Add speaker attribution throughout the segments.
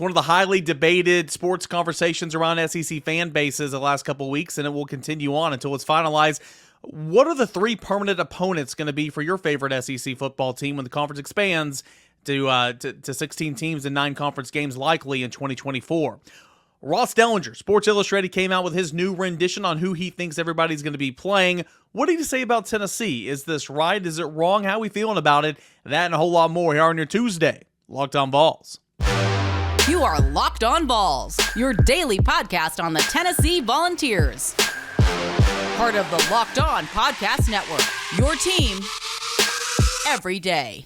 Speaker 1: one of the highly debated sports conversations around SEC fan bases the last couple of weeks, and it will continue on until it's finalized. What are the 3 permanent opponents going to be for your favorite SEC football team when the conference expands to 16 teams and 9 conference games likely in 2024? Ross Dellenger, Sports Illustrated, came out with his new rendition on who he thinks everybody's going to be playing. What did he say about Tennessee? Is this right? Is it wrong? How are we feeling about it? That and a whole lot more here on your Tuesday. Locked on Vols.
Speaker 2: You are Locked on Vols, your daily podcast on the Tennessee Volunteers. Part of the Locked On Podcast Network, your team every day.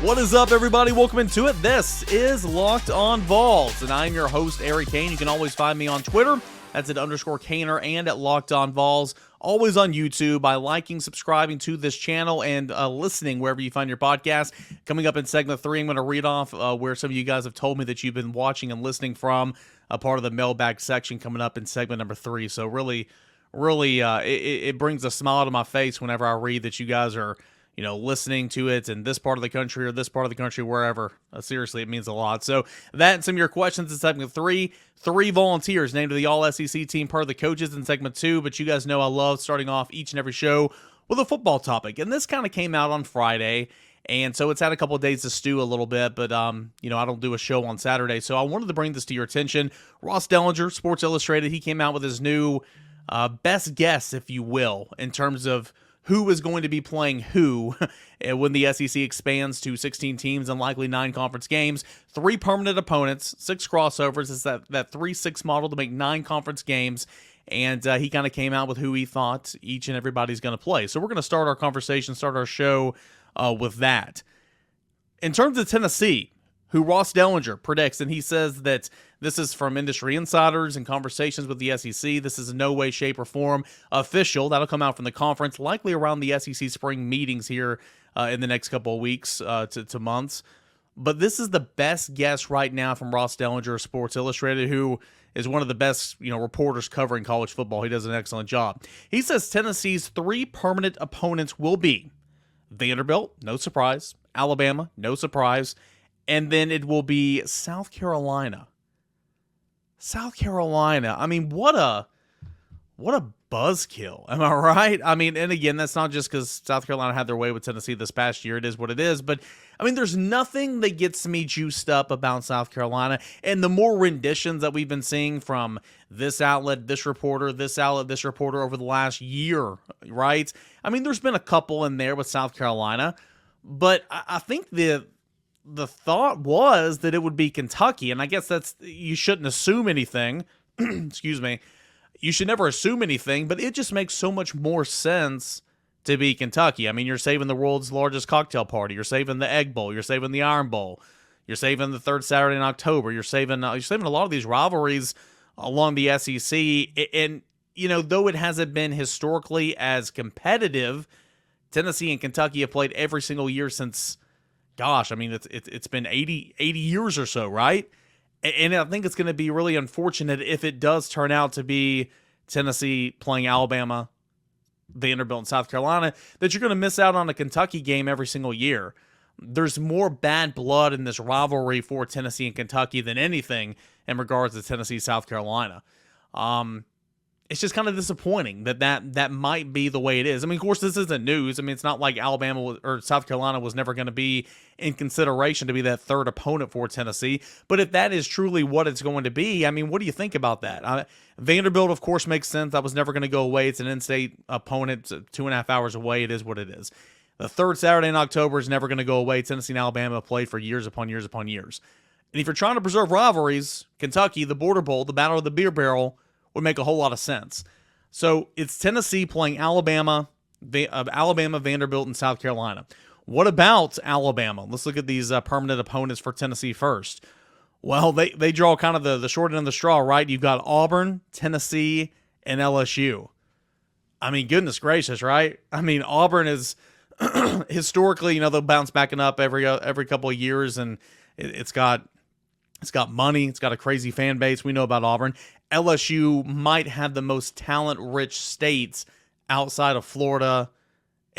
Speaker 1: What is up, everybody? Welcome into it. This is Locked on Vols, and I'm your host, Eric Kane. You can always find me on Twitter. That's at _Kaner and at Locked on Vols. Always on YouTube by liking, subscribing to this channel, and listening wherever you find your podcast. Coming up in segment 3, I'm going to read off where some of you guys have told me that you've been watching and listening from, a part of the mailbag section coming up in segment number 3. So really, it brings a smile to my face whenever I read that you guys are listening to it in this part of the country or this part of the country, wherever. Seriously, it means a lot. So that and some of your questions in segment 3. 3 volunteers named to the All-SEC team per the coaches in segment 2, but you guys know I love starting off each and every show with a football topic. And this kind of came out on Friday, and so it's had a couple of days to stew a little bit, but I don't do a show on Saturday, so I wanted to bring this to your attention. Ross Dellenger, Sports Illustrated, he came out with his new best guess, if you will, in terms of who is going to be playing who when the SEC expands to 16 teams and likely 9 conference games. 3 permanent opponents, 6 crossovers. It's that 3-6 model to make 9 conference games. And he kind of came out with who he thought each and everybody's going to play. So we're going to start our conversation, start our show with that. In terms of Tennessee, who Ross Dellenger predicts, and he says that this is from industry insiders and conversations with the SEC. This is in no way, shape, or form official. That'll come out from the conference, likely around the SEC spring meetings here in the next couple of weeks to months. But this is the best guess right now from Ross Dellenger of Sports Illustrated, who is one of the best reporters covering college football. He does an excellent job. He says Tennessee's 3 permanent opponents will be Vanderbilt, no surprise, Alabama, no surprise, and then it will be South Carolina. South Carolina. I mean, what a buzzkill. Am I right? I mean, and again, that's not just because South Carolina had their way with Tennessee this past year. It is what it is. But, I mean, there's nothing that gets me juiced up about South Carolina. And the more renditions that we've been seeing from this outlet, this reporter, this outlet, this reporter over the last year, right? I mean, there's been a couple in there with South Carolina. But I think the thought was that it would be Kentucky, and I guess you shouldn't assume anything. Excuse me. You should never assume anything, but it just makes so much more sense to be Kentucky. I mean, you're saving the world's largest cocktail party. You're saving the Egg Bowl. You're saving the Iron Bowl. You're saving the 3rd Saturday in October. You're saving a lot of these rivalries along the SEC. And, though it hasn't been historically as competitive, Tennessee and Kentucky have played every single year since, gosh, I mean, it's been 80 years or so, right? And I think it's going to be really unfortunate if it does turn out to be Tennessee playing Alabama, Vanderbilt, and South Carolina, that you're going to miss out on a Kentucky game every single year. There's more bad blood in this rivalry for Tennessee and Kentucky than anything in regards to Tennessee, South Carolina. It's just kind of disappointing that might be the way it is. I mean, of course, this isn't news. I mean, it's not like Alabama or South Carolina was never going to be in consideration to be that 3rd opponent for Tennessee. But if that is truly what it's going to be, I mean, what do you think about that? Vanderbilt, of course, makes sense. That was never going to go away. It's an in-state opponent, 2.5 hours away. It is what it is. The 3rd Saturday in October is never going to go away. Tennessee and Alabama have played for years upon years upon years. And if you're trying to preserve rivalries, Kentucky, the Border Bowl, the Battle of the Beer Barrel, would make a whole lot of sense. So it's Tennessee playing Alabama, Vanderbilt, and South Carolina. What about Alabama? Let's look at these permanent opponents for Tennessee first. Well, they draw kind of the short end of the straw, right? You've got Auburn, Tennessee, and LSU. I mean, goodness gracious, right? I mean, Auburn is historically, they'll bounce back and up every couple of years, and it's got money. It's got a crazy fan base. We know about Auburn. LSU might have the most talent-rich states outside of Florida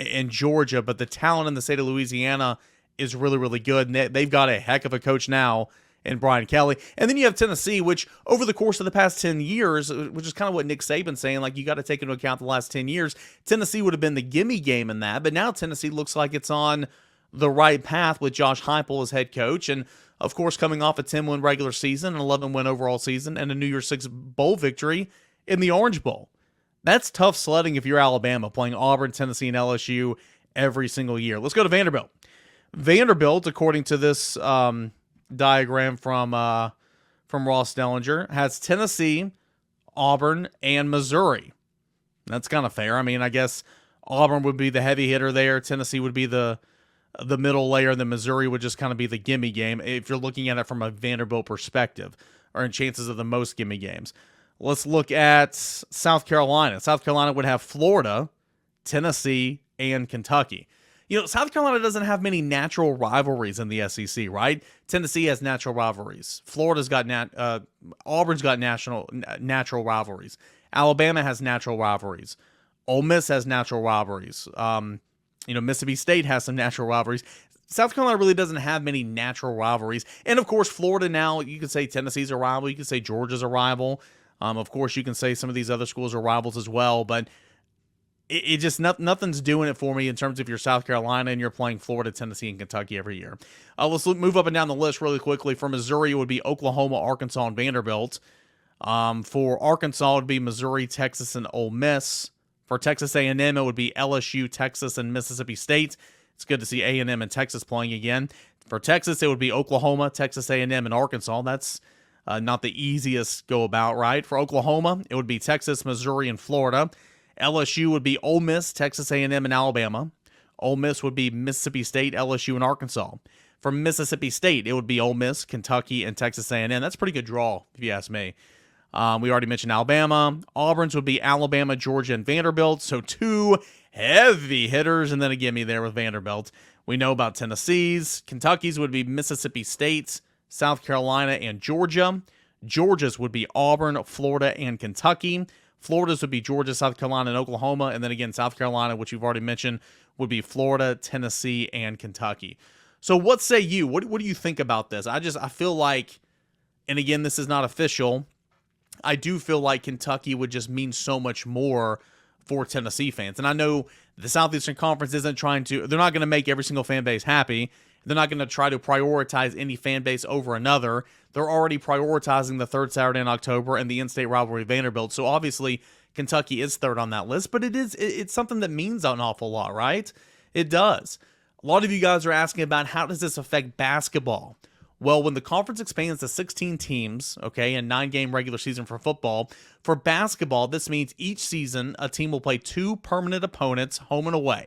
Speaker 1: and Georgia, but the talent in the state of Louisiana is really, really good. And they've got a heck of a coach now in Brian Kelly. And then you have Tennessee, which over the course of the past 10 years, which is kind of what Nick Saban's saying, like you got to take into account the last 10 years, Tennessee would have been the gimme game in that. But now Tennessee looks like it's on the right path with Josh Heupel as head coach. And of course, coming off a 10-win regular season, an 11-win overall season, and a New Year's Six bowl victory in the Orange Bowl. That's tough sledding if you're Alabama, playing Auburn, Tennessee, and LSU every single year. Let's go to Vanderbilt. Vanderbilt, according to this diagram from Ross Dellenger, has Tennessee, Auburn, and Missouri. That's kind of fair. I mean, I guess Auburn would be the heavy hitter there. Tennessee would be the middle layer, and then Missouri would just kind of be the gimme game if you're looking at it from a Vanderbilt perspective, or in chances of the most gimme games. Let's look at South Carolina. South Carolina would have Florida, Tennessee, and Kentucky. South Carolina doesn't have many natural rivalries in the SEC, right? Tennessee has natural rivalries. Florida's got Auburn's got natural rivalries. Alabama has natural rivalries. Ole Miss has natural rivalries. Mississippi State has some natural rivalries. South Carolina really doesn't have many natural rivalries. And of course, Florida now, you could say Tennessee's a rival. You could say Georgia's a rival. Of course, you can say some of these other schools are rivals as well, but it just nothing's doing it for me in terms of your South Carolina and you're playing Florida, Tennessee, and Kentucky every year. Let's move up and down the list really quickly. For Missouri, it would be Oklahoma, Arkansas, and Vanderbilt. For Arkansas, it would be Missouri, Texas, and Ole Miss. For Texas A&M, it would be LSU, Texas, and Mississippi State. It's good to see A&M and Texas playing again. For Texas, it would be Oklahoma, Texas A&M, and Arkansas. That's not the easiest go about, right? For Oklahoma, it would be Texas, Missouri, and Florida. LSU would be Ole Miss, Texas A&M, and Alabama. Ole Miss would be Mississippi State, LSU, and Arkansas. For Mississippi State, it would be Ole Miss, Kentucky, and Texas A&M. That's a pretty good draw, if you ask me. We already mentioned Alabama. Auburn's would be Alabama, Georgia, and Vanderbilt. So two heavy hitters, and then a gimme there with Vanderbilt. We know about Tennessee's. Kentucky's would be Mississippi State, South Carolina, and Georgia. Georgia's would be Auburn, Florida, and Kentucky. Florida's would be Georgia, South Carolina, and Oklahoma. And then again, South Carolina, which you've already mentioned, would be Florida, Tennessee, and Kentucky. So what say you? What do you think about this? I feel like, and again, this is not official, I do feel like Kentucky would just mean so much more for Tennessee fans. And I know the Southeastern Conference they're not going to make every single fan base happy. They're not going to try to prioritize any fan base over another. They're already prioritizing the third Saturday in October and the in-state rivalry Vanderbilt. So obviously Kentucky is third on that list, but it's something that means an awful lot, right? It does. A lot of you guys are asking about how does this affect basketball? Well, when the conference expands to 16 teams, okay, and 9-game regular season for football, for basketball, this means each season a team will play 2 permanent opponents home and away,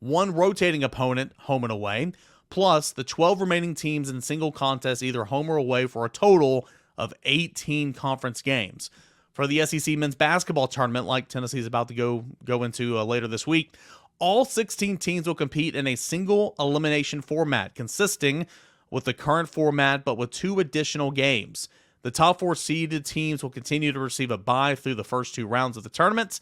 Speaker 1: 1 rotating opponent home and away, plus the 12 remaining teams in single contest either home or away for a total of 18 conference games. For the SEC men's basketball tournament, like Tennessee's about to go into later this week, all 16 teams will compete in a single elimination format consisting with the current format but with 2 additional games. The top 4 seeded teams will continue to receive a bye through the first 2 rounds of the tournament.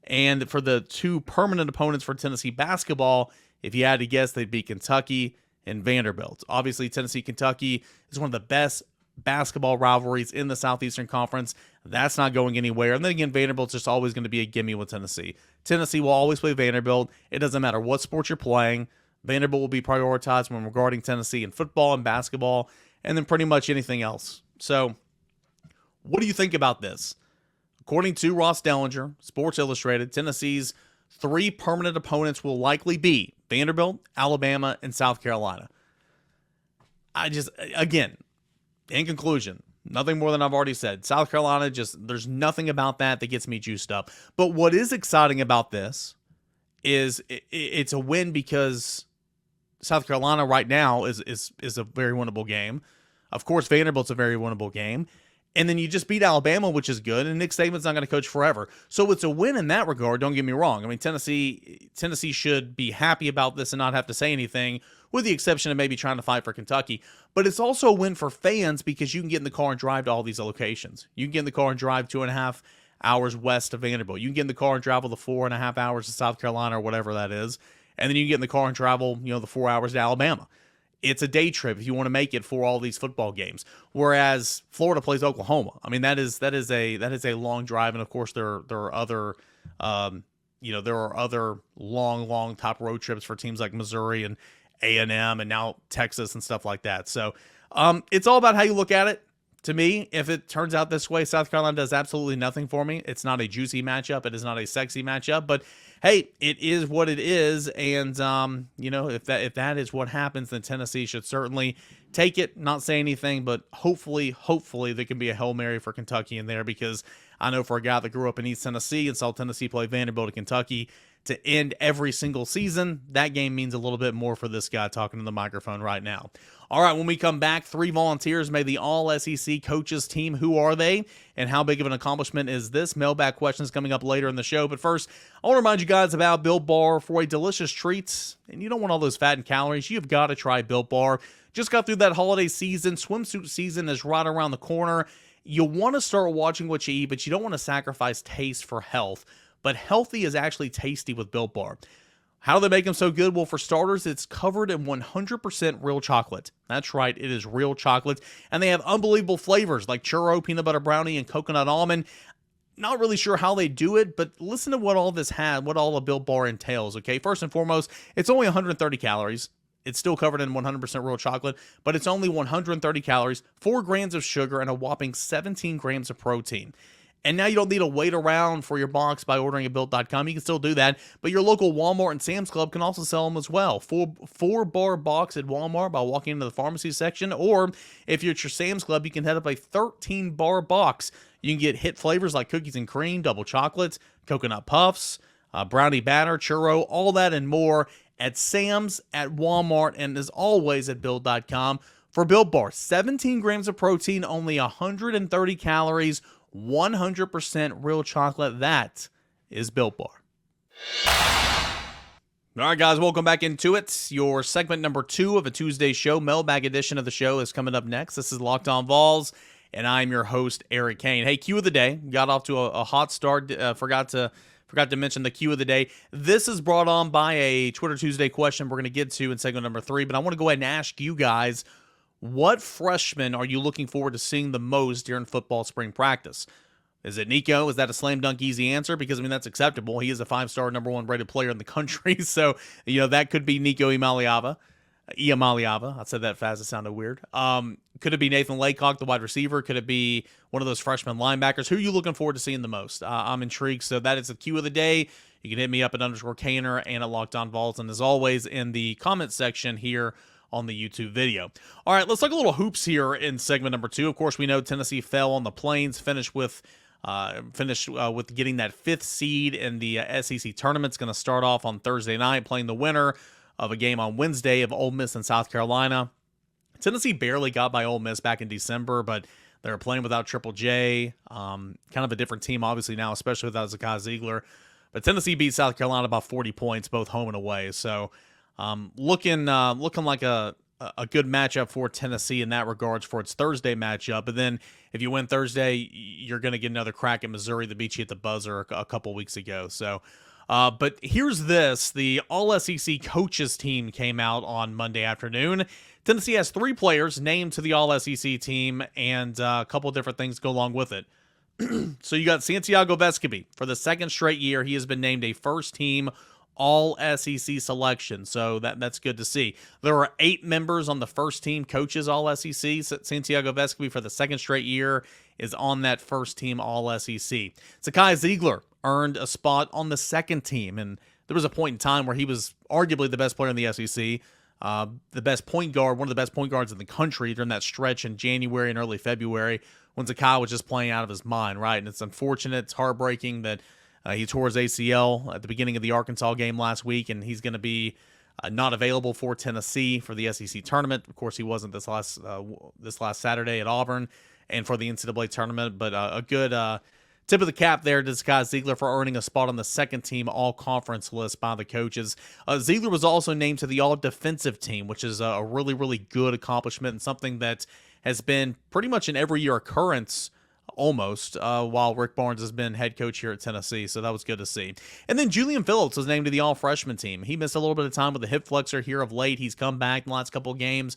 Speaker 1: And for the 2 permanent opponents for Tennessee basketball, if you had to guess, they'd be Kentucky and Vanderbilt. Obviously, Tennessee-Kentucky is one of the best basketball rivalries in the Southeastern Conference. That's not going anywhere. And then again, Vanderbilt's just always going to be a gimme with Tennessee. Tennessee will always play Vanderbilt. It doesn't matter what sport you're playing. Vanderbilt will be prioritized when regarding Tennessee in football and basketball, and then pretty much anything else. So, what do you think about this? According to Ross Dellenger, Sports Illustrated, Tennessee's 3 permanent opponents will likely be Vanderbilt, Alabama, and South Carolina. Again, in conclusion, nothing more than I've already said. South Carolina, there's nothing about that gets me juiced up. But what is exciting about this is it's a win because South Carolina right now is a very winnable game. Of course, Vanderbilt's a very winnable game. And then you just beat Alabama, which is good, and Nick Saban's not going to coach forever. So it's a win in that regard, don't get me wrong. I mean, Tennessee should be happy about this and not have to say anything, with the exception of maybe trying to fight for Kentucky. But it's also a win for fans because you can get in the car and drive to all these locations. You can get in the car and drive 2.5 hours west of Vanderbilt. You can get in the car and travel the 4.5 hours to South Carolina or whatever that is. And then you can get in the car and travel, the 4 hours to Alabama. It's a day trip if you want to make it for all these football games. Whereas Florida plays Oklahoma. I mean, that is a long drive. And of course there are other, there are other long top road trips for teams like Missouri and A&M and now Texas and stuff like that. So it's all about how you look at it. To me, if it turns out this way, South Carolina does absolutely nothing for me. It's not a juicy matchup. It is not a sexy matchup. But hey, it is what it is. And if that is what happens, then Tennessee should certainly take it. Not say anything, but hopefully there can be a Hail Mary for Kentucky in there, because I know for a guy that grew up in East Tennessee and saw Tennessee play Vanderbilt and Kentucky to end every single season, that game means a little bit more for this guy talking to the microphone right now. All right, when we come back, 3 volunteers made the All-SEC coaches team. Who are they, and how big of an accomplishment is this? Mailbag questions coming up later in the show. But first, I want to remind you guys about Built Bar. For a delicious treat, and you don't want all those fat and calories, you've got to try Built Bar. Just got through that holiday season. Swimsuit season is right around the corner. You want to start watching what you eat, but you don't want to sacrifice taste for health. But healthy is actually tasty with Built Bar. How do they make them so good? Well, for starters, it's covered in 100% real chocolate. That's right, it is real chocolate. And they have unbelievable flavors like churro, peanut butter brownie, and coconut almond. Not really sure how they do it, but listen to what all this had, what all a Built Bar entails, okay? First and foremost, it's only 130 calories. It's still covered in 100% real chocolate, but it's only 130 calories, 4 grams of sugar, and a whopping 17 grams of protein. And now you don't need to wait around for your box by ordering at Built.com. You can still do that, but your local Walmart and Sam's Club can also sell them as well. 4-bar box at Walmart by walking into the pharmacy section, or if you're at your Sam's Club, you can head up a 13-bar box. You can get hit flavors like cookies and cream, double chocolate, coconut puffs, brownie batter, churro, all that and more at Sam's, at Walmart, and as always at Built.com. For Built Bar, 17 grams of protein, only 130 calories, 100% real chocolate. That is Built Bar. All right, guys, welcome back into it. Your segment number 2 of a Tuesday show, Mailbag edition of the show, is coming up next. This is Locked On Vols, and I'm your host, Eric Kane. Hey, Q of the day. Got off to a hot start. Forgot to mention the Q of the day. This is brought on by a Twitter Tuesday question we're going to get to in segment number 3, but I want to go ahead and ask you guys, what freshmen are you looking forward to seeing the most during football spring practice? Is it Nico? Is that a slam dunk easy answer? Because, that's acceptable. He is a 5-star number 1 rated player in the country. So, that could be Nico Iamaleava. I said that fast. It sounded weird. Could it be Nathan Laycock, the wide receiver? Could it be one of those freshman linebackers? Who are you looking forward to seeing the most? I'm intrigued. So that is the Q of the day. You can hit me up at _Kaner and at Locked On Vols. And as always, in the comment section here on the YouTube video. All right, let's talk a little hoops here in segment number 2. Of course, we know Tennessee fell on the Plains, finished with getting that 5th seed in the SEC tournament. It's going to start off on Thursday night, playing the winner of a game on Wednesday of Ole Miss and South Carolina. Tennessee barely got by Ole Miss back in December, but they were playing without Triple J. Kind of a different team, obviously, now, especially without Zakai Zeigler. But Tennessee beat South Carolina by 40 points, both home and away. So looking like a good matchup for Tennessee in that regards for its Thursday matchup. But then if you win Thursday, you're going to get another crack at Missouri that beat you at the buzzer a couple weeks ago. So, but here's this. The All-SEC coaches team came out on Monday afternoon. Tennessee has 3 players named to the All-SEC team, and a couple of different things go along with it. So you got Santiago Vescovi. For the 2nd straight year, he has been named a first-team All-SEC selection, so that's good to see. There are 8 members on the first-team coaches All-SEC. Santiago Vescovi, for the 2nd straight year, is on that first-team All-SEC. Zakai Zeigler earned a spot on the 2nd team, and there was a point in time where he was arguably the best player in the SEC, the best point guard, one of the best point guards in the country during that stretch in January and early February when Zakai was just playing out of his mind, right? And it's unfortunate, it's heartbreaking that he tore his ACL at the beginning of the Arkansas game last week, and he's going to be not available for Tennessee for the SEC tournament. Of course, he wasn't this last Saturday at Auburn and for the NCAA tournament, but a good tip of the cap there to Zakai Zeigler for earning a spot on the 2nd team all-conference list by the coaches. Zeigler was also named to the all-defensive team, which is a really, really good accomplishment and something that has been pretty much an every-year occurrence almost, while Rick Barnes has been head coach here at Tennessee. So that was good to see. And then Julian Phillips was named to the all-freshman team. He missed a little bit of time with the hip flexor here of late. He's come back in the last couple of games.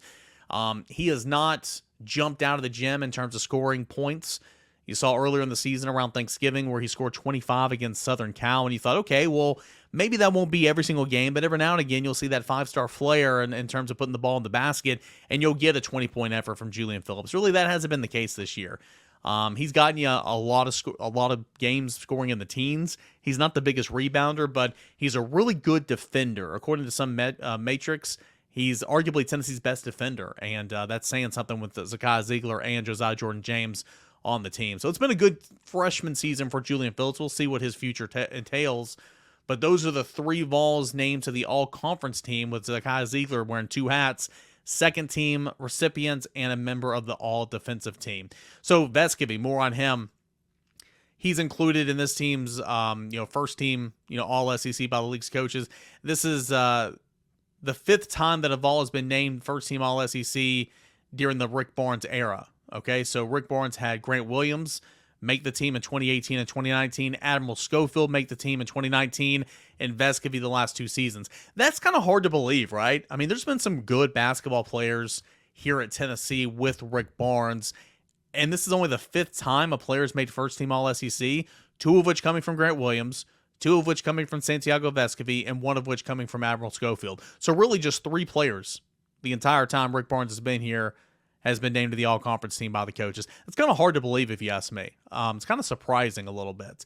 Speaker 1: He has not jumped out of the gym in terms of scoring points. You saw earlier in the season around Thanksgiving where he scored 25 against Southern Cal, and you thought, okay, well, maybe that won't be every single game, but every now and again you'll see that five-star flair in terms of putting the ball in the basket, and you'll get a 20-point effort from Julian Phillips. Really, that hasn't been the case this year. He's gotten you a lot of games scoring in the teens. He's not the biggest rebounder, but he's a really good defender. According to some matrix, he's arguably Tennessee's best defender, and that's saying something with Zakai, Zeigler, and Josiah Jordan-James on the team. So it's been a good freshman season for Julian Phillips. We'll see what his future entails. But those are the three Vols named to the all-conference team, with Zakai Zeigler wearing two hats, second team recipients, and a member of the all-defensive team. So Vescovi, more on him. He's included in this team's first team, all-SEC by the league's coaches. This is the fifth time that a Vol has been named first team all-SEC during the Rick Barnes era. Okay, so Rick Barnes had Grant Williams make the team in 2018 and 2019, Admiral Schofield make the team in 2019, and Vescovi the last two seasons. That's kind of hard to believe, right? I mean, there's been some good basketball players here at Tennessee with Rick Barnes, and this is only the fifth time a player's made first team All-SEC, two of which coming from Grant Williams, two of which coming from Santiago Vescovi, and one of which coming from Admiral Schofield. So really just three players the entire time Rick Barnes has been here has been named to the all-conference team by the coaches. It's kind of hard to believe if you ask me. It's kind of surprising a little bit,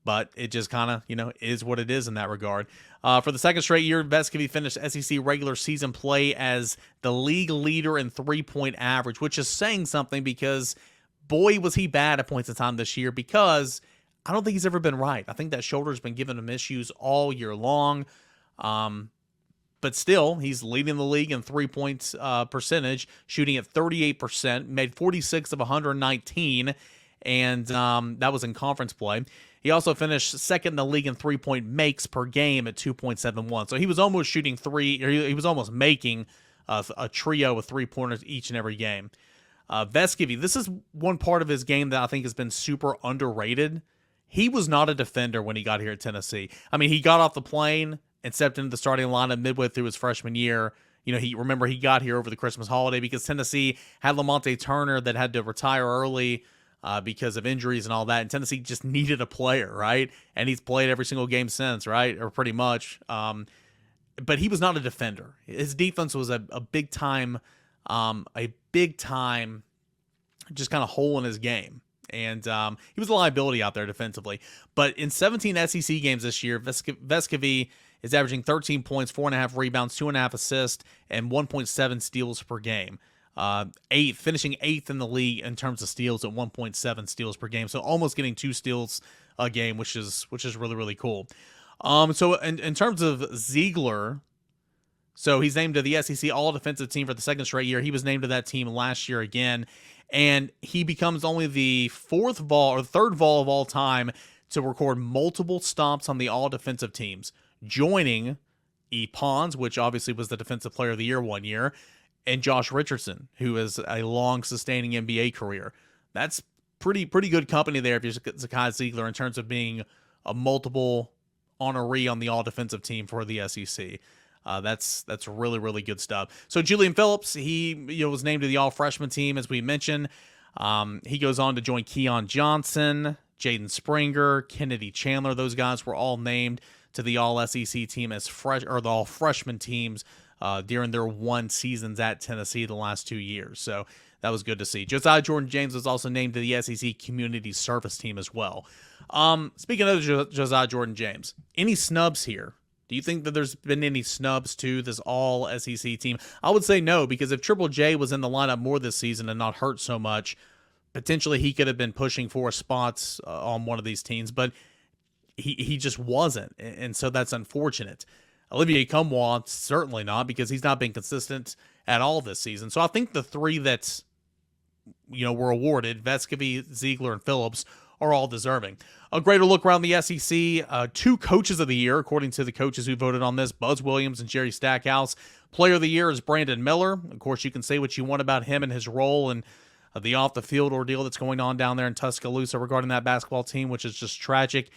Speaker 1: but it just kind of, is what it is in that regard. For the second straight year, Vescovi finished SEC regular season play as the league leader in three-point average, which is saying something because, boy, was he bad at points in time this year, because I don't think he's ever been right. I think that shoulder's been giving him issues all year long. But still, he's leading the league in three-point percentage, shooting at 38%, made 46 of 119, and that was in conference play. He also finished second in the league in three-point makes per game at 2.71. So he was almost shooting he was almost making a trio of three-pointers each and every game. Vescovi, this is one part of his game that I think has been super underrated. He was not a defender when he got here at Tennessee. I mean, he got off the plane and stepped into the starting lineup midway through his freshman year. He got here over the Christmas holiday because Tennessee had Lamonte Turner that had to retire early because of injuries and all that, and Tennessee just needed a player, right? And he's played every single game since, right? Or pretty much. But he was not a defender. His defense was a big time just kind of hole in his game. And he was a liability out there defensively. But in 17 SEC games this year, Vescovi is averaging 13 points, 4.5 rebounds, 2.5 assists, and 1.7 steals per game. Finishing eighth in the league in terms of steals at 1.7 steals per game. So almost getting 2 steals a game, which is really, really cool. So in terms of Zeigler, so he's named to the SEC All-Defensive Team for the second straight year. He was named to that team last year again. And he becomes only the third Vol of all time to record multiple stops on the all-defensive teams, joining E. Pons, which obviously was the Defensive Player of the Year one year, and Josh Richardson, who has a long, sustaining NBA career. That's pretty good company there if you're Zakai Zeigler in terms of being a multiple honoree on the all-defensive team for the SEC. That's really, really good stuff. So Julian Phillips, he was named to the all-freshman team, as we mentioned. He goes on to join Keon Johnson, Jaden Springer, Kennedy Chandler. Those guys were all named to the all-SEC team as the all-freshman teams during their one seasons at Tennessee the last 2 years. So that was good to see. Josiah Jordan-James was also named to the SEC Community Service team as well. Speaking of Josiah Jordan-James, any snubs here? Do you think that there's been any snubs to this all-SEC team? I would say no, because if Triple J was in the lineup more this season and not hurt so much, potentially he could have been pushing for spots on one of these teams, but he just wasn't, and so that's unfortunate. Olivier Cumwa, certainly not, because he's not been consistent at all this season. So I think the three that were awarded, Vescovi, Zeigler, and Phillips, are all deserving. A greater look around the SEC, 2 coaches of the year, according to the coaches who voted on this, Buzz Williams and Jerry Stackhouse. Player of the year is Brandon Miller. Of course, you can say what you want about him and his role and the off-the-field ordeal that's going on down there in Tuscaloosa regarding that basketball team, which is just tragic.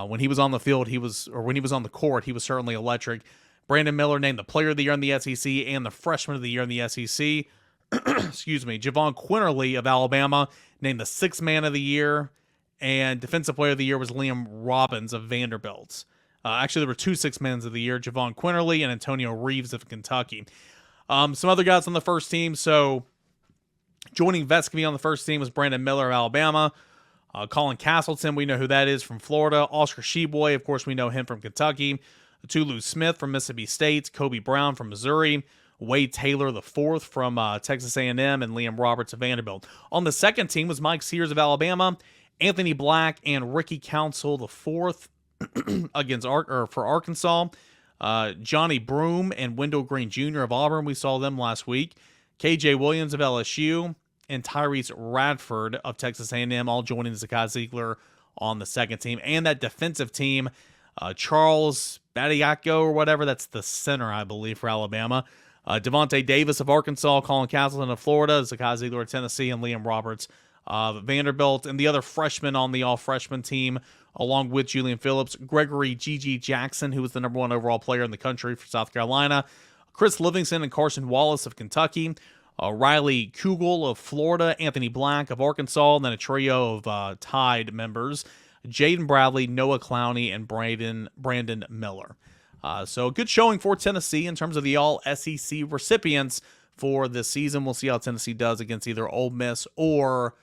Speaker 1: When he was on the field, when he was on the court, he was certainly electric. Brandon Miller named the Player of the Year in the SEC and the Freshman of the Year in the SEC. Excuse me. Javon Quinterly of Alabama named the Sixth Man of the Year, and Defensive Player of the Year was Liam Robbins of Vanderbilt. Actually, there were two Sixth Men of the Year, Javon Quinterly and Antonio Reeves of Kentucky. Some other guys on the first team. So joining Vescovi on the first team was Brandon Miller of Alabama. Colin Castleton, we know who that is, from Florida. Oscar Sheboy, of course, we know him from Kentucky. Tulu Smith from Mississippi State. Kobe Brown from Missouri. Wade Taylor IV from Texas A&M, and Liam Roberts of Vanderbilt. On the second team was Mike Sears of Alabama, Anthony Black, and Ricky Council IV for Arkansas. Johnny Broome and Wendell Green Jr. of Auburn, we saw them last week. KJ Williams of LSU, and Tyrese Radford of Texas A&M, all joining Zakai Zeigler on the second team. And that defensive team, Charles Badiako or whatever, that's the center, I believe, for Alabama. Devontae Davis of Arkansas, Colin Castleton of Florida, Zakai Zeigler of Tennessee, and Liam Roberts of Vanderbilt. And the other freshmen on the all-freshman team, along with Julian Phillips, Gregory G.G. Jackson, who was the number one overall player in the country for South Carolina, Chris Livingston and Carson Wallace of Kentucky, Riley Kugel of Florida, Anthony Black of Arkansas, and then a trio of Tide members, Jaden Bradley, Noah Clowney, and Brandon Miller. So a good showing for Tennessee in terms of the all-SEC recipients for this season. We'll see how Tennessee does against either Ole Miss or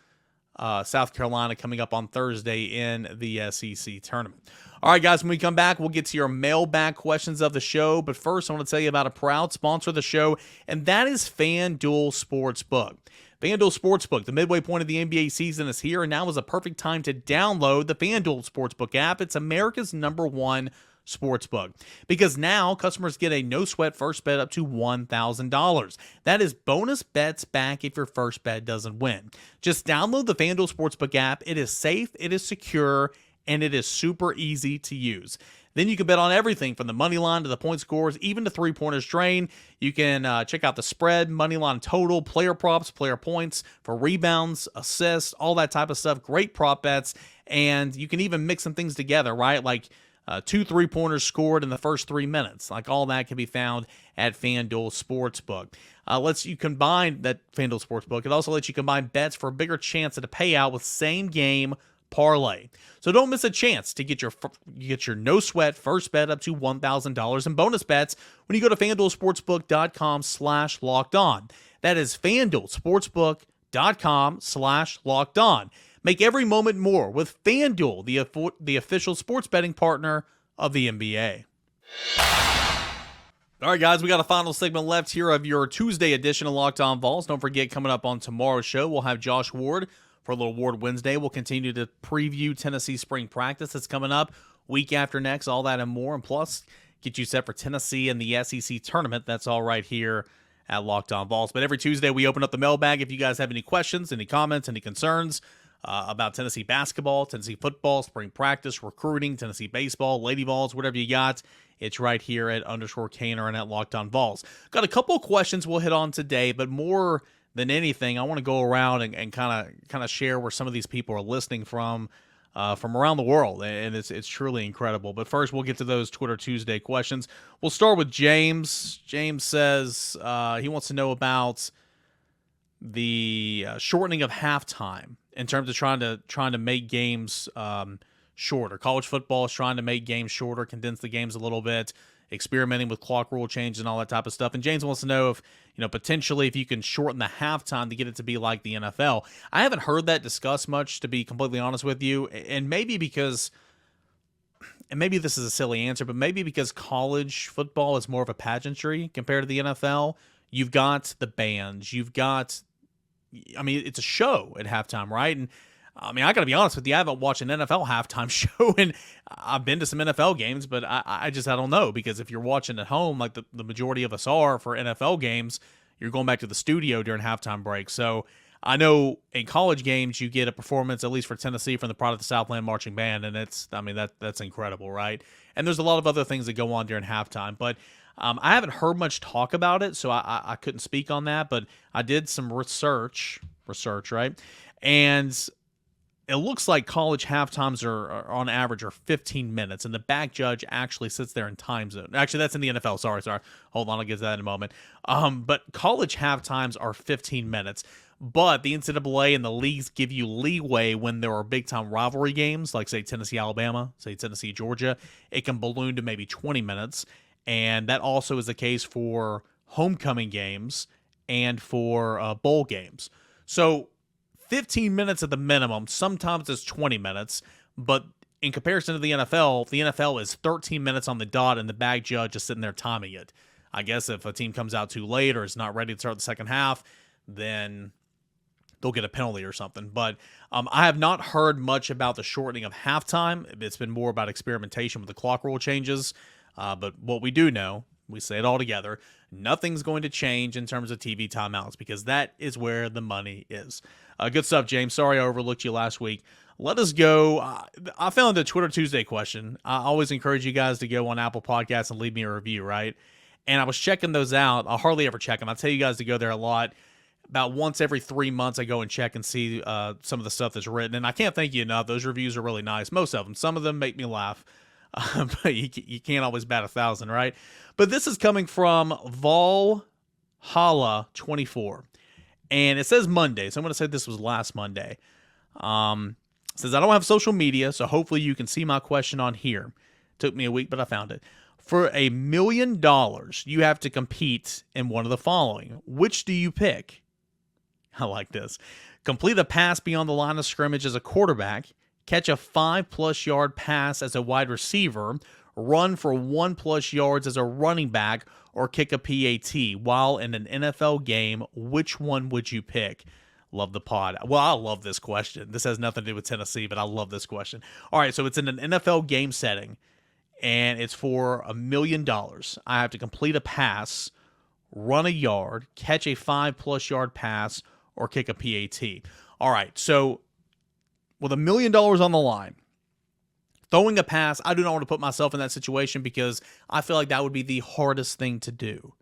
Speaker 1: South Carolina coming up on Thursday in the SEC tournament. All right, guys, when we come back, we'll get to your mailbag questions of the show. But first, I want to tell you about a proud sponsor of the show, and that is FanDuel Sportsbook. FanDuel Sportsbook, the midway point of the NBA season, is here, and now is a perfect time to download the FanDuel Sportsbook app. It's America's #1 sportsbook, because now customers get a no-sweat first bet up to $1,000. That is bonus bets back if your first bet doesn't win. Just download the FanDuel Sportsbook app. It is safe, it is secure, and it is super easy to use. Then you can bet on everything from the money line to the point scores, even to three-pointers drain. You can check out the spread, money line total, player props, player points for rebounds, assists, all that type of stuff. Great prop bets, and you can even mix some things together, right? Like 2 3-pointers scored in the first 3 minutes. Like all that can be found at FanDuel Sportsbook. Lets you combine that FanDuel Sportsbook. It also lets you combine bets for a bigger chance at a payout with same-game parlay. So don't miss a chance to get your no-sweat first bet up to $1,000 in bonus bets when you go to FanDuelSportsbook.com/lockedon. That is FanDuelSportsbook.com/lockedon. Make every moment more with FanDuel, the official sports betting partner of the NBA. All right, guys, we got a final segment left here of your Tuesday edition of Locked On Vols. Don't forget, coming up on tomorrow's show, we'll have Josh Ward for a little Ward Wednesday. We'll continue to preview Tennessee spring practice that's coming up week after next, all that and more, and plus get you set for Tennessee and the SEC tournament. That's all right here at Locked On Vols. But every Tuesday, we open up the mailbag. If you guys have any questions, any comments, any concerns about Tennessee basketball, Tennessee football, spring practice, recruiting, Tennessee baseball, Lady Vols, whatever you got, it's right here at _Caner and at Locked On Vols. Got a couple of questions we'll hit on today, but more than anything, I want to go around and kind of share where some of these people are listening from around the world, and it's truly incredible. But first, we'll get to those Twitter Tuesday questions. We'll start with James. James says he wants to know about the shortening of halftime in terms of trying to make games shorter. College football is trying to make games shorter, condense the games a little bit, experimenting with clock rule changes and all that type of stuff. And James wants to know if, potentially if you can shorten the halftime to get it to be like the NFL. I haven't heard that discussed much, to be completely honest with you. And maybe because, and maybe this is a silly answer, but maybe because college football is more of a pageantry compared to the NFL. You've got the bands, it's a show at halftime, right? And I got to be honest with you, I haven't watched an NFL halftime show, and I've been to some NFL games, but I don't know, because if you're watching at home, like the majority of us are for NFL games, you're going back to the studio during halftime break. So I know in college games, you get a performance, at least for Tennessee, from the Pride of the Southland Marching Band, and that's incredible, right? And there's a lot of other things that go on during halftime, but I haven't heard much talk about it, so I couldn't speak on that, but I did some research research, right? And it looks like college halftimes are on average are 15 minutes, and the back judge actually sits there in time zone. Actually, that's in the NFL. Sorry. Hold on, I'll get to that in a moment. But college halftimes are 15 minutes. But the NCAA and the leagues give you leeway when there are big-time rivalry games, like, say, Tennessee-Alabama, say, Tennessee-Georgia. It can balloon to maybe 20 minutes, and that also is the case for homecoming games and for bowl games. So 15 minutes at the minimum. Sometimes it's 20 minutes, but in comparison to the NFL is 13 minutes on the dot, and the back judge is sitting there timing it. I guess if a team comes out too late or is not ready to start the second half, then they'll get a penalty or something. But I have not heard much about the shortening of halftime. It's been more about experimentation with the clock rule changes. But what we do know, we say it all together, nothing's going to change in terms of TV timeouts because that is where the money is. Good stuff, James. Sorry I overlooked you last week. Let us go. I found the Twitter Tuesday question. I always encourage you guys to go on Apple Podcasts and leave me a review, right? And I was checking those out. I hardly ever check them. I tell you guys to go there a lot. About once every 3 months, I go and check and see some of the stuff that's written. And I can't thank you enough. Those reviews are really nice. Most of them. Some of them make me laugh. But you can't always bat 1,000, right? But this is coming from Valhalla24. And it says Monday, so I'm going to say this was last Monday. It says, I don't have social media, so hopefully you can see my question on here. Took me a week, but I found it. For $1 million, you have to compete in one of the following. Which do you pick? I like this. Complete a pass beyond the line of scrimmage as a quarterback, catch a 5+ yard pass as a wide receiver, run for 1+ yards as a running back, or kick a PAT while in an NFL game. Which one would you pick? Love the pod. Well, I love this question. This has nothing to do with Tennessee, but I love this question. All right, so it's in an NFL game setting, and it's for $1 million. I have to complete a pass, run a yard, catch a 5+ yard pass, or kick a PAT. All right, so with $1 million on the line, throwing a pass, I do not want to put myself in that situation because I feel like that would be the hardest thing to do.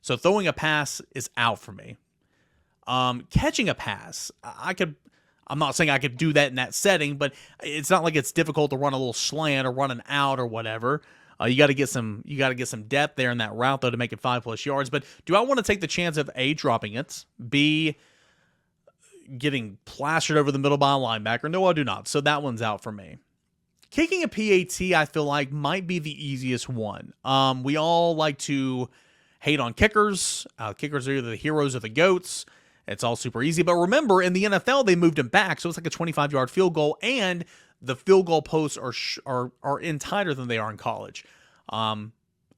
Speaker 1: So throwing a pass is out for me. Catching a pass, I'm not saying I could do that in that setting, but it's not like it's difficult to run a little slant or run an out or whatever. You got to get some depth there in that route though to make it 5+ yards. But do I want to take the chance of A, dropping it, B, getting plastered over the middle by a linebacker? No, I do not. So that one's out for me. Kicking a PAT, I feel like, might be the easiest one. We all like to hate on kickers. Kickers are either the heroes or the goats. It's all super easy. But remember, in the NFL, they moved him back, so it's like a 25-yard field goal, and the field goal posts are in tighter than they are in college. I've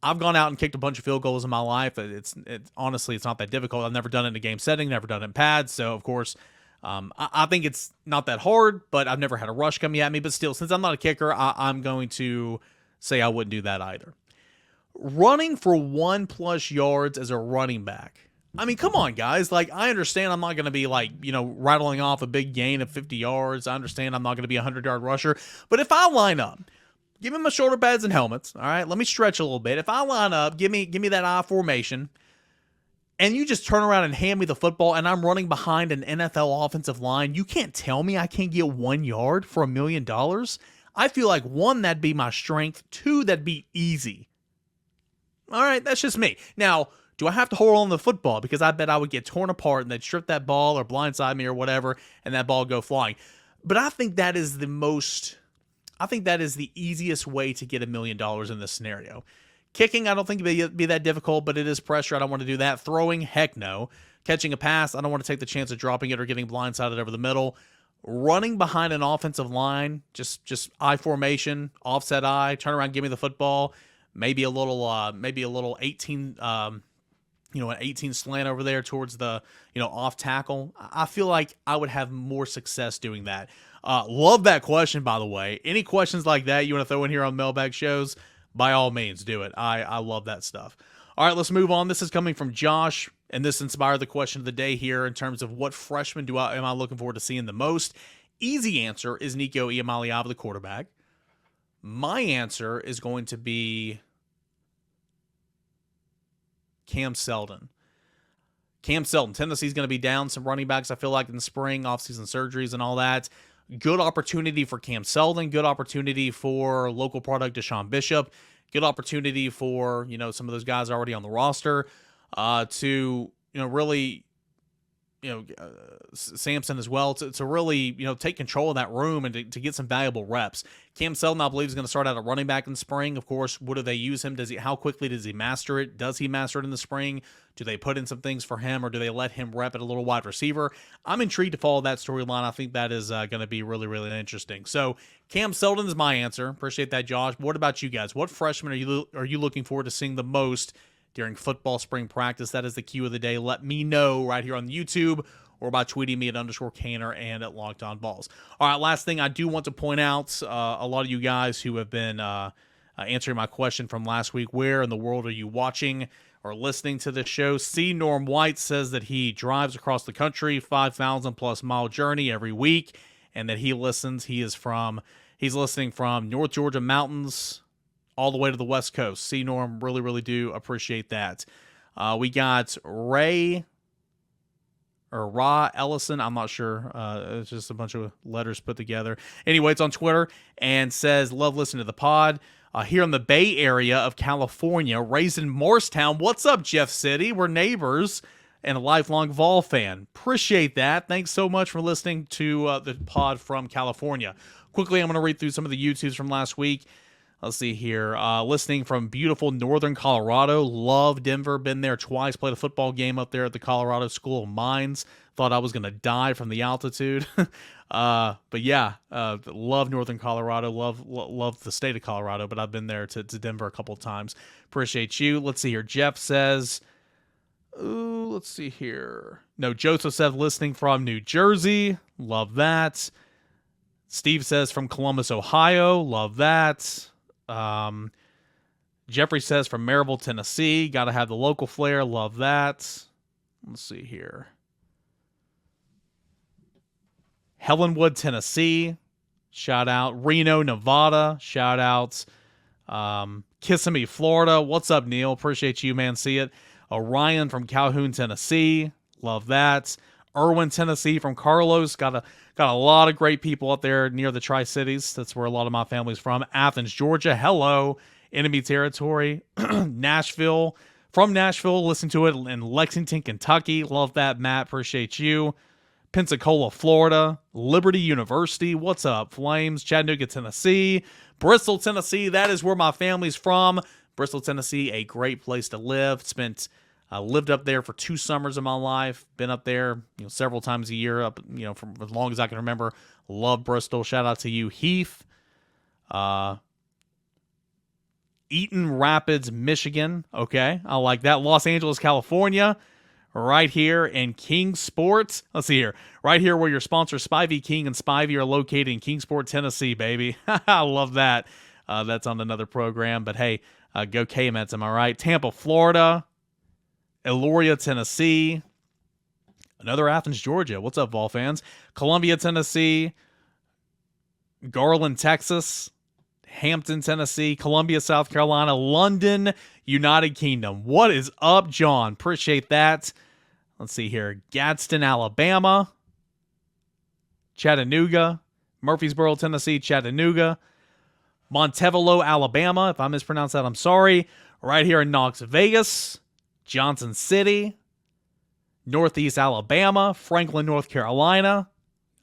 Speaker 1: gone out and kicked a bunch of field goals in my life. It's honestly, it's not that difficult. I've never done it in a game setting, never done it in pads, so of course, I think it's not that hard, but I've never had a rush coming at me. But still, since I'm not a kicker, I'm going to say I wouldn't do that either. Running for 1+ yards as a running back. I mean, come on, guys. Like, I understand I'm not going to be rattling off a big gain of 50 yards. I understand I'm not going to be a 100-yard rusher. But if I line up, give me my shoulder pads and helmets. All right, let me stretch a little bit. If I line up, give me that I formation, and you just turn around and hand me the football, and I'm running behind an NFL offensive line, you can't tell me I can't get 1 yard for $1 million. I feel like, 1, that'd be my strength. 2, that'd be easy. All right, that's just me. Now, do I have to hold on to the football? Because I bet I would get torn apart and they'd strip that ball or blindside me or whatever, and that ball would go flying. But I think that is the easiest way to get $1 million in this scenario. Kicking, I don't think it'd be that difficult, but it is pressure. I don't want to do that. Throwing, heck no. Catching a pass, I don't want to take the chance of dropping it or getting blindsided over the middle. Running behind an offensive line, just I formation, offset I, turn around, give me the football. Maybe a little 18, an 18 slant over there towards the, off tackle. I feel like I would have more success doing that. Love that question, by the way. Any questions like that you want to throw in here on Mailbag shows, by all means, do it. I love that stuff. All right, let's move on. This is coming from Josh, and this inspired the question of the day here in terms of what freshman am I looking forward to seeing the most. Easy answer is Nico Iamaleava, the quarterback. My answer is going to be Cam Seldon. Cam Selton, Tennessee's going to be down some running backs, I feel like, in the spring, offseason surgeries and all that. Good opportunity for Cam Selton. Good opportunity for local product Deshaun Bishop. Good opportunity for, some of those guys already on the roster to, really, Sampson as well, to really, take control of that room and to get some valuable reps. Cam Selton, I believe, is going to start out at running back in spring. Of course, what do they use him? How quickly does he master it? Does he master it in the spring? Do they put in some things for him, or do they let him rep at a little wide receiver? I'm intrigued to follow that storyline. I think that is going to be really, really interesting. So Cam Selton is my answer. Appreciate that, Josh. What about you guys? What freshmen are you looking forward to seeing the most during football spring practice? That is the cue of the day. Let me know right here on YouTube or by tweeting me at _Canner and at Locked On Vols. All right, last thing I do want to point out, a lot of you guys who have been answering my question from last week, where in the world are you watching or listening to this show? C. Norm White says that he drives across the country, 5,000 plus mile journey every week, and that he listens. He's listening from North Georgia mountains all the way to the West Coast. C. Norm, really, really do appreciate that. We got Ra Ellison, I'm not sure. It's just a bunch of letters put together. Anyway, it's on Twitter and says, love listening to the pod. Here in the Bay Area of California, raised in Morristown. What's up, Jeff City? We're neighbors and a lifelong Vol fan. Appreciate that. Thanks so much for listening to the pod from California. Quickly, I'm going to read through some of the YouTubes from last week. Let's see here. Listening from beautiful northern Colorado. Love Denver. Been there twice. Played a football game up there at the Colorado School of Mines. Thought I was going to die from the altitude. But yeah, love northern Colorado. Love the state of Colorado. But I've been there to Denver a couple of times. Appreciate you. Let's see here. Jeff says, let's see here. No, Joseph said listening from New Jersey. Love that. Steve says from Columbus, Ohio. Love that. Jeffrey says from Maryville, Tennessee. Got to have the local flair. Love that. Let's see here. Helenwood, Tennessee. Shout out. Reno, Nevada. Shout outs. Kissimmee, Florida. What's up, Neil? Appreciate you, man. See it. Orion from Calhoun, Tennessee. Love that. Irwin, Tennessee from Carlos. Got a lot of great people up there near the Tri-Cities. That's where a lot of my family's from. Athens, Georgia. Hello. Enemy territory. Nashville. From Nashville. Listen to it in Lexington, Kentucky. Love that, Matt. Appreciate you. Pensacola, Florida. Liberty University. What's up, Flames? Chattanooga, Tennessee. Bristol, Tennessee. That is where my family's from. Bristol, Tennessee, a great place to live. Lived up there for 2 summers of my life. Been up there, several times a year, up, from as long as I can remember. Love Bristol. Shout out to you, Heath. Eaton Rapids, Michigan. Okay, I like that. Los Angeles, California. Right here in Kingsport. Let's see here. Right here where your sponsors Spivey King and Spivey are located in Kingsport, Tennessee, baby. I love that. That's on another program. But hey, go K-Mets, am I right? Tampa, Florida. Eloria, Tennessee. Another Athens, Georgia. What's up, Vol fans? Columbia, Tennessee. Garland, Texas. Hampton, Tennessee. Columbia, South Carolina. London, United Kingdom. What is up, John? Appreciate that. Let's see here. Gadsden, Alabama. Chattanooga. Murfreesboro, Tennessee. Chattanooga. Montevallo, Alabama. If I mispronounced that, I'm sorry. Right here in Knox Vegas. Johnson City, Northeast Alabama, Franklin, North Carolina.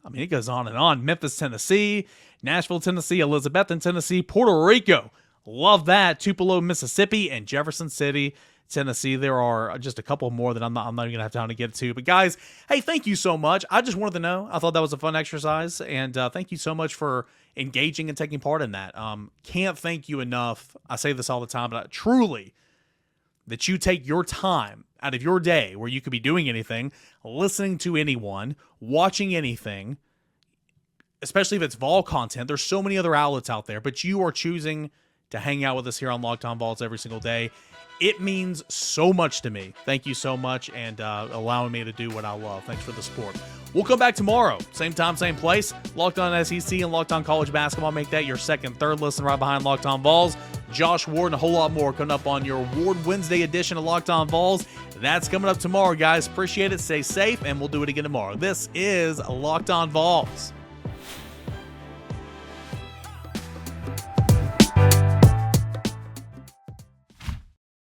Speaker 1: I mean, it goes on and on. Memphis, Tennessee, Nashville, Tennessee, Elizabethton, Tennessee, Puerto Rico. Love that. Tupelo, Mississippi, and Jefferson City, Tennessee. There are just a couple more that I'm not even going to have time to get to. But guys, hey, thank you so much. I just wanted to know. I thought that was a fun exercise. And thank you so much for engaging and taking part in that. Can't thank you enough. I say this all the time, but truly, that you take your time out of your day where you could be doing anything, listening to anyone, watching anything, especially if it's Vol content. There's so many other outlets out there, but you are choosing to hang out with us here on Locked On Vols every single day. It means so much to me. Thank you so much, and allowing me to do what I love. Thanks for the support. We'll come back tomorrow. Same time, same place. Locked On SEC and Locked On College Basketball. Make that your second, third listen right behind Locked On Vols. Josh Ward, and a whole lot more coming up on your Award Wednesday edition of Locked On Vols. That's coming up tomorrow, guys. Appreciate it. Stay safe, and we'll do it again tomorrow. This is Locked On Vols.